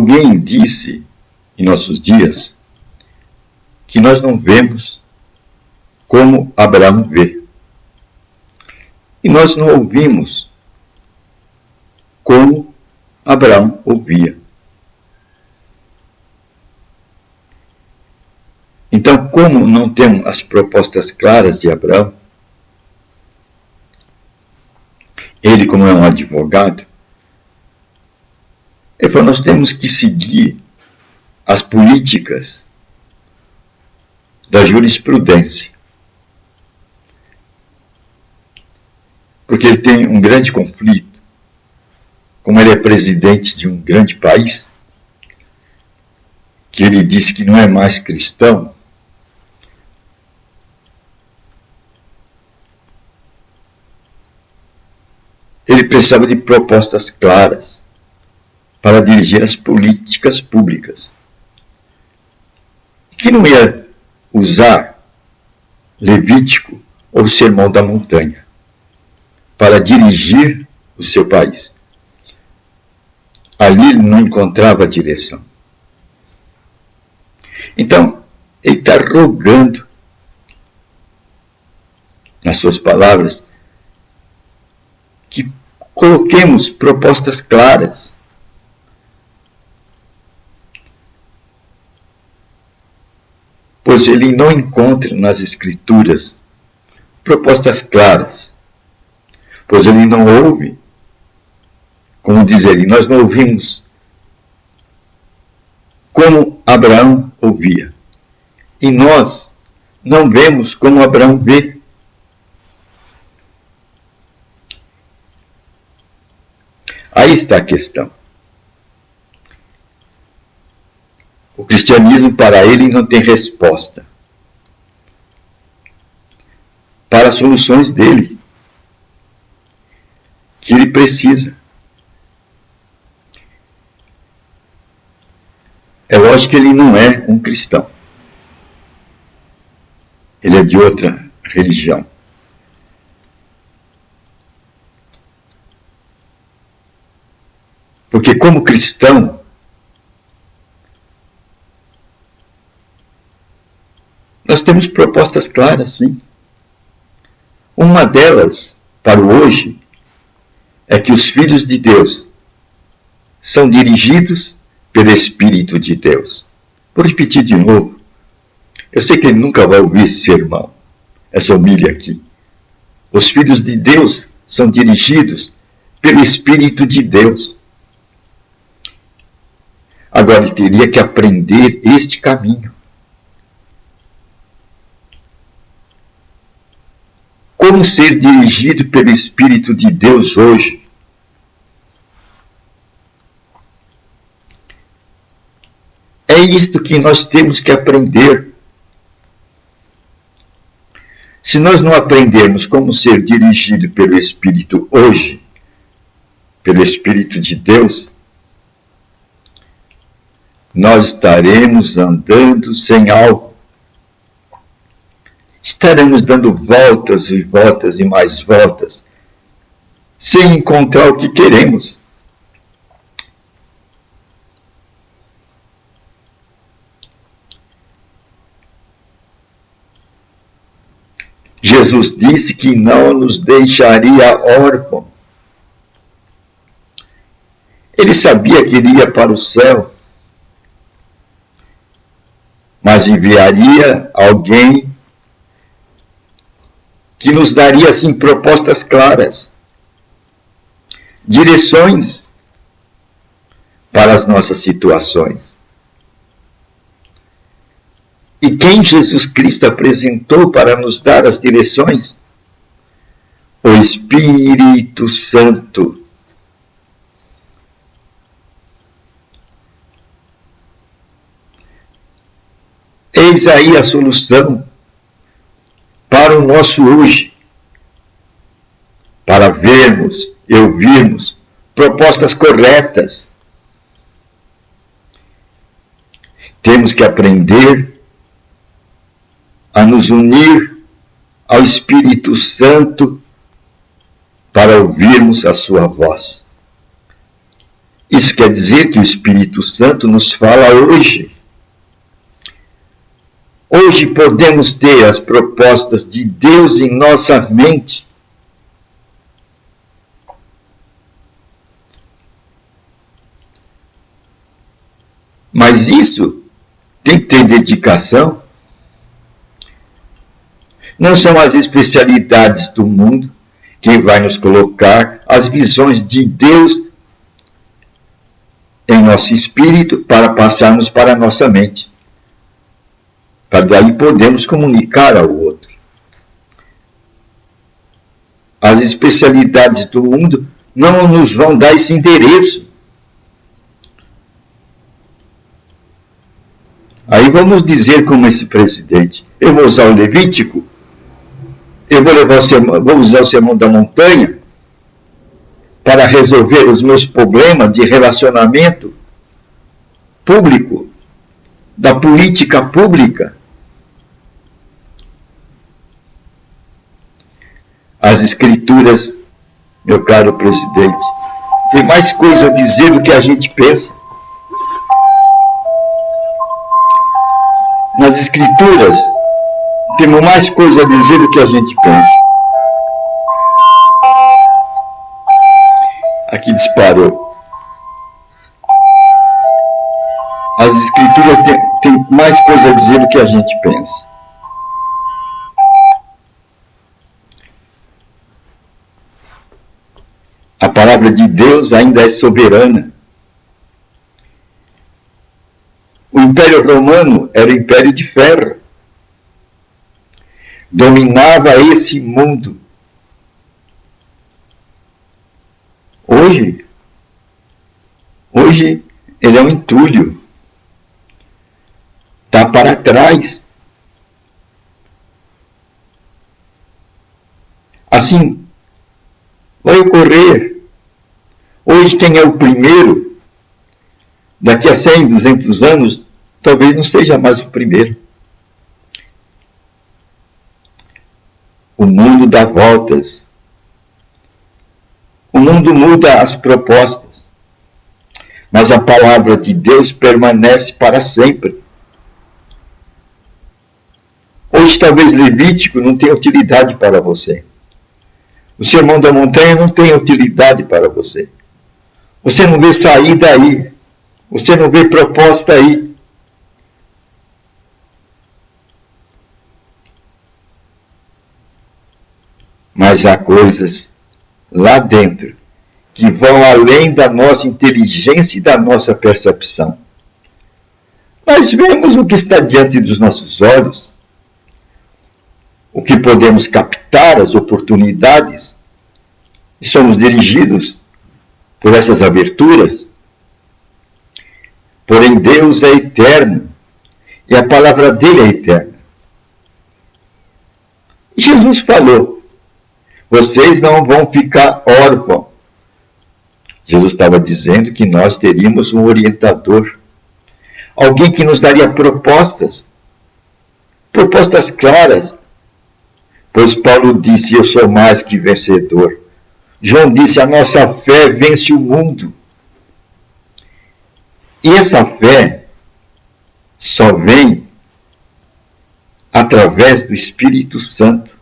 Alguém disse em nossos dias que nós não vemos como Abraão vê. E nós não ouvimos como Abraão ouvia. Então, como não temos as propostas claras de Abraão, ele, como é um advogado, ele falou, nós temos que seguir as políticas da jurisprudência. Porque ele tem um grande conflito. Como ele é presidente de um grande país, que ele disse que não é mais cristão, ele precisava de propostas claras para dirigir as políticas públicas. Que não ia usar Levítico ou o Sermão da Montanha para dirigir o seu país. Ali ele não encontrava direção. Então, ele está rogando, nas suas palavras, que coloquemos propostas claras. Pois ele não encontra nas Escrituras propostas claras. Pois ele não ouve, como diz ele, nós não ouvimos como Abraão ouvia. E nós não vemos como Abraão vê. Aí está a questão. O cristianismo, para ele, não tem resposta para as soluções dele, que ele precisa. É lógico que ele não é um cristão. Ele é de outra religião. Porque como cristão, nós temos propostas claras, sim. Uma delas, para o hoje, é que os filhos de Deus são dirigidos pelo Espírito de Deus. Vou repetir de novo. Eu sei que ele nunca vai ouvir esse sermão, essa homilha aqui. Os filhos de Deus são dirigidos pelo Espírito de Deus. Agora, ele teria que aprender este caminho. Como ser dirigido pelo Espírito de Deus hoje? É isto que nós temos que aprender. Se nós não aprendermos como ser dirigido pelo Espírito hoje, pelo Espírito de Deus, nós estaremos andando sem alvo. Estaremos dando voltas e voltas e mais voltas, sem encontrar o que queremos. Jesus disse que não nos deixaria órfãos. Ele sabia que iria para o céu, mas enviaria alguém que nos daria, assim, propostas claras, direções para as nossas situações. E quem Jesus Cristo apresentou para nos dar as direções? O Espírito Santo. Eis aí a solução para o nosso hoje, para vermos e ouvirmos propostas corretas. Temos que aprender a nos unir ao Espírito Santo para ouvirmos a sua voz. Isso quer dizer que o Espírito Santo nos fala hoje. Hoje podemos ter as propostas de Deus em nossa mente. Mas isso tem que ter dedicação. Não são as especialidades do mundo quem vai nos colocar as visões de Deus em nosso espírito para passarmos para a nossa mente. Para daí podermos comunicar ao outro. As especialidades do mundo não nos vão dar esse endereço. Aí vamos dizer como esse presidente, eu vou usar o Levítico, eu vou usar o Sermão da Montanha para resolver os meus problemas de relacionamento público, da política pública. As Escrituras, meu caro presidente, tem mais coisa a dizer do que a gente pensa. Nas Escrituras, temos mais coisa a dizer do que a gente pensa. Aqui disparou. As Escrituras têm mais coisa a dizer do que a gente pensa. A palavra de Deus ainda é soberana. O Império Romano era o Império de Ferro. Dominava esse mundo. Hoje ele é um entulho. Está para trás. Assim, vai ocorrer. Hoje quem é o primeiro, daqui a 100, 200 anos, talvez não seja mais o primeiro. O mundo dá voltas. O mundo muda as propostas. Mas a palavra de Deus permanece para sempre. Hoje talvez Levítico não tenha utilidade para você. O Sermão da Montanha não tem utilidade para você. Você não vê saída aí. Você não vê proposta aí. Mas há coisas lá dentro que vão além da nossa inteligência e da nossa percepção. Nós vemos o que está diante dos nossos olhos, o que podemos captar, as oportunidades, e somos dirigidos por essas aberturas. Porém, Deus é eterno e a palavra dele é eterna. E Jesus falou: vocês não vão ficar órfãos. Jesus estava dizendo que nós teríamos um orientador, alguém que nos daria propostas claras. Pois Paulo disse: eu sou mais que vencedor. João disse: a nossa fé vence o mundo. E essa fé só vem através do Espírito Santo.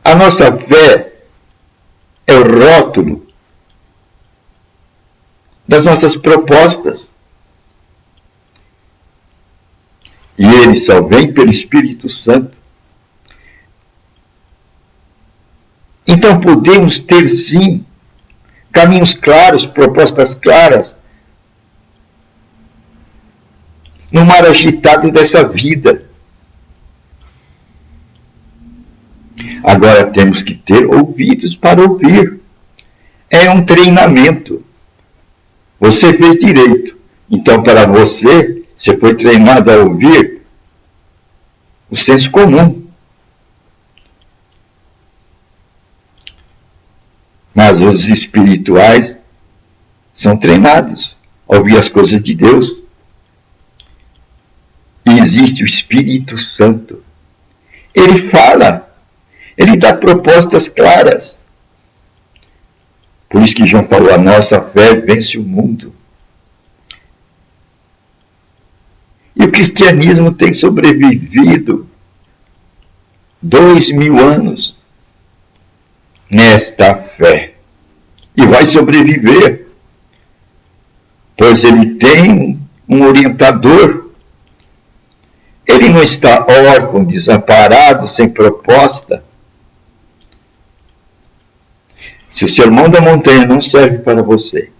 A nossa fé é o rótulo das nossas propostas. E ele só vem pelo Espírito Santo. Então podemos ter sim caminhos claros, propostas claras, no mar agitado dessa vida. Agora temos que ter ouvidos para ouvir. É um treinamento. Você fez direito. Então, para você foi treinado a ouvir o senso comum. Mas os espirituais são treinados a ouvir as coisas de Deus. E existe o Espírito Santo. Ele fala. Ele dá propostas claras. Por isso que João falou, a nossa fé vence o mundo. E o cristianismo tem sobrevivido 2000 anos nesta fé. E vai sobreviver, pois ele tem um orientador. Ele não está órfão, desamparado, sem proposta. Se o sermão da montanha não serve para você,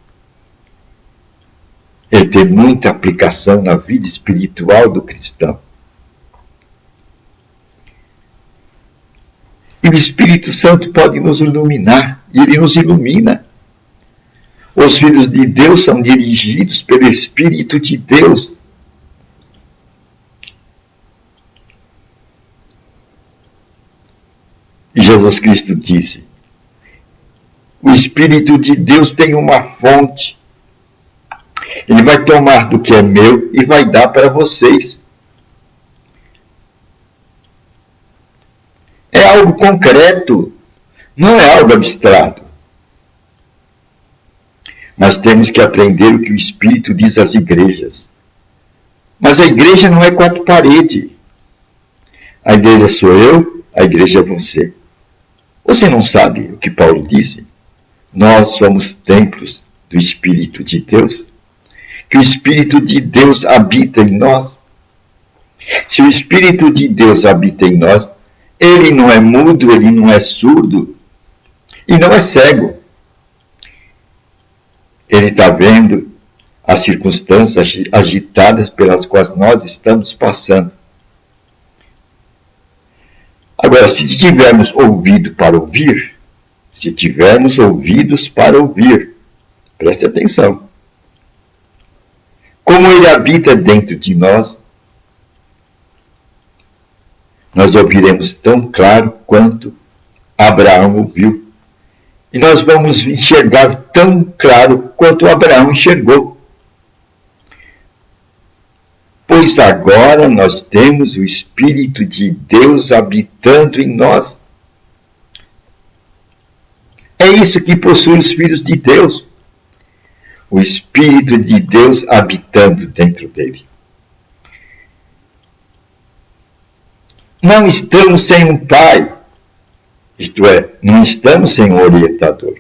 ele tem muita aplicação na vida espiritual do cristão. E o Espírito Santo pode nos iluminar, e ele nos ilumina. Os filhos de Deus são dirigidos pelo Espírito de Deus. E Jesus Cristo disse, o Espírito de Deus tem uma fonte. Ele vai tomar do que é meu e vai dar para vocês. É algo concreto, não é algo abstrato. Mas temos que aprender o que o Espírito diz às igrejas. Mas a igreja não é quatro paredes. A igreja sou eu, a igreja é você. Você não sabe o que Paulo disse? Nós somos templos do Espírito de Deus. Que o Espírito de Deus habita em nós. Se o Espírito de Deus habita em nós, ele não é mudo, ele não é surdo e não é cego. Ele está vendo as circunstâncias agitadas pelas quais nós estamos passando. Agora, se tivermos ouvido para ouvir, se tivermos ouvidos para ouvir, preste atenção. Como ele habita dentro de nós, nós ouviremos tão claro quanto Abraão ouviu. E nós vamos enxergar tão claro quanto Abraão enxergou. Pois agora nós temos o Espírito de Deus habitando em nós. É isso que possui os filhos de Deus. O Espírito de Deus habitando dentro dele. Não estamos sem um pai, isto é, não estamos sem um orientador.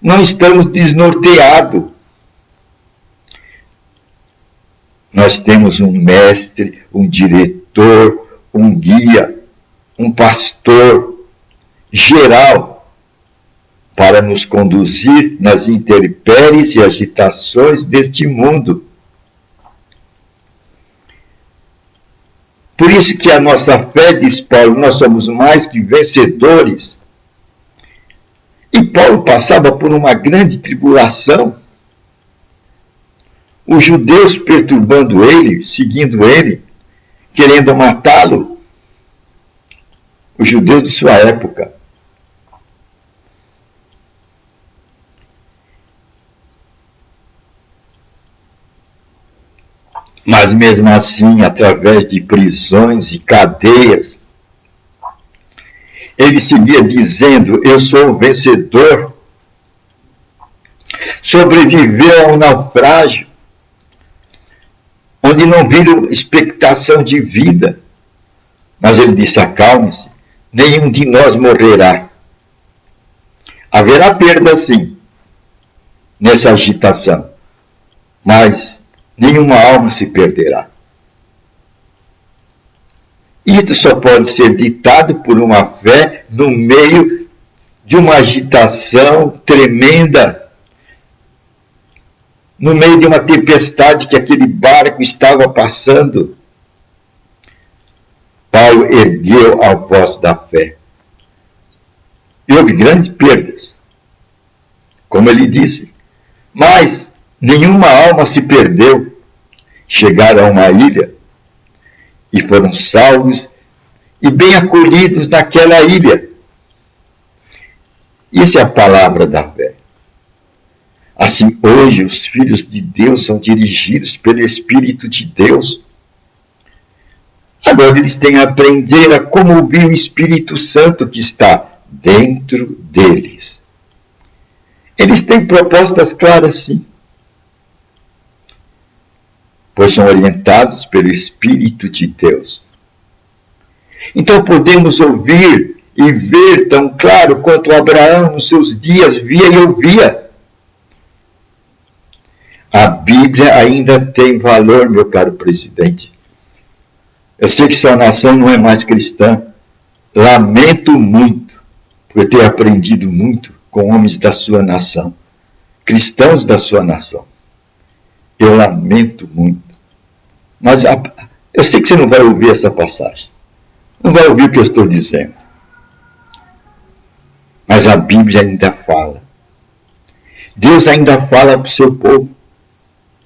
Não estamos desnorteados. Nós temos um mestre, um diretor, um guia, um pastor geral para nos conduzir nas intempéries e agitações deste mundo. Por isso que a nossa fé, diz Paulo, nós somos mais que vencedores. E Paulo passava por uma grande tribulação. Os judeus perturbando ele, seguindo ele, querendo matá-lo. Os judeus de sua época. Mas mesmo assim, através de prisões e cadeias, ele seguia dizendo, eu sou o vencedor. Sobreviveu ao naufrágio, onde não viram expectação de vida. Mas ele disse, acalme-se, nenhum de nós morrerá. Haverá perda sim, nessa agitação, mas nenhuma alma se perderá. Isto só pode ser ditado por uma fé no meio de uma agitação tremenda, no meio de uma tempestade que aquele barco estava passando. Paulo ergueu a voz da fé. E houve grandes perdas, como ele disse, mas nenhuma alma se perdeu. Chegaram a uma ilha e foram salvos e bem acolhidos naquela ilha. Isso é a palavra da fé. Assim, hoje, os filhos de Deus são dirigidos pelo Espírito de Deus. Agora eles têm a aprender a como ouvir o Espírito Santo que está dentro deles. Eles têm propostas claras, sim, pois são orientados pelo Espírito de Deus. Então podemos ouvir e ver tão claro quanto Abraão nos seus dias via e ouvia. A Bíblia ainda tem valor, meu caro presidente. Eu sei que sua nação não é mais cristã. Lamento muito por ter aprendido muito com homens da sua nação, cristãos da sua nação. Eu lamento muito. Mas eu sei que você não vai ouvir essa passagem. Não vai ouvir o que eu estou dizendo. Mas a Bíblia ainda fala. Deus ainda fala para o seu povo.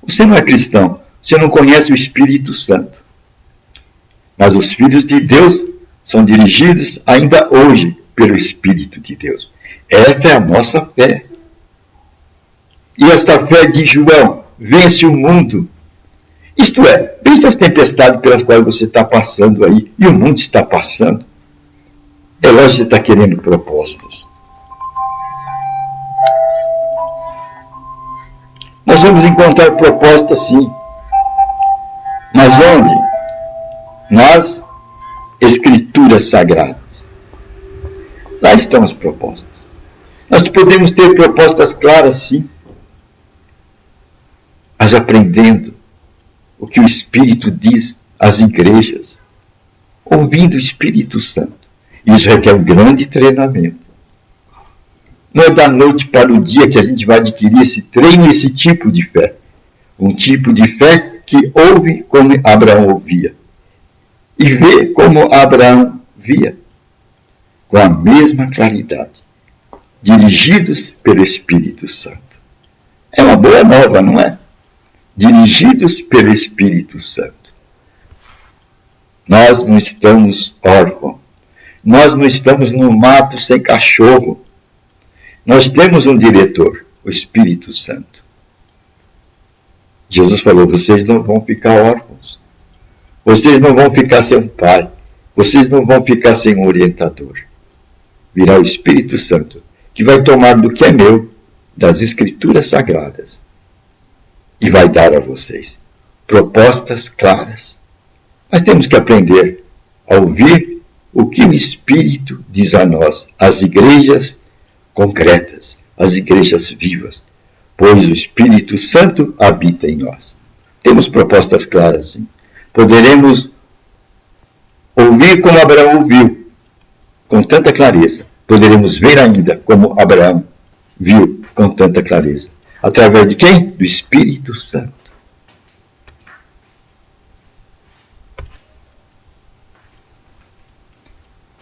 Você não é cristão. Você não conhece o Espírito Santo. Mas os filhos de Deus são dirigidos ainda hoje pelo Espírito de Deus. Esta é a nossa fé. E esta fé de João vence o mundo. Isto é, vence as tempestades pelas quais você está passando aí, e o mundo está passando. É lógico que você está querendo propostas. Nós vamos encontrar propostas, sim. Mas onde? Nas Escrituras Sagradas. Lá estão as propostas. Nós podemos ter propostas claras, sim, mas aprendendo o que o Espírito diz às igrejas, ouvindo o Espírito Santo. Isso requer um grande treinamento. Não é da noite para o dia que a gente vai adquirir esse treino, esse tipo de fé. Um tipo de fé que ouve como Abraão ouvia e vê como Abraão via, com a mesma claridade, dirigidos pelo Espírito Santo. É uma boa nova, não é? Dirigidos pelo Espírito Santo. Nós não estamos órfãos. Nós não estamos no mato sem cachorro. Nós temos um diretor, o Espírito Santo. Jesus falou, vocês não vão ficar órfãos. Vocês não vão ficar sem um pai. Vocês não vão ficar sem um orientador. Virá o Espírito Santo, que vai tomar do que é meu, das Escrituras Sagradas, e vai dar a vocês propostas claras. Mas temos que aprender a ouvir o que o Espírito diz a nós, as igrejas concretas, as igrejas vivas, pois o Espírito Santo habita em nós. Temos propostas claras, sim. Poderemos ouvir como Abraão ouviu, com tanta clareza. Poderemos ver ainda como Abraão viu com tanta clareza. Através de quem? Do Espírito Santo.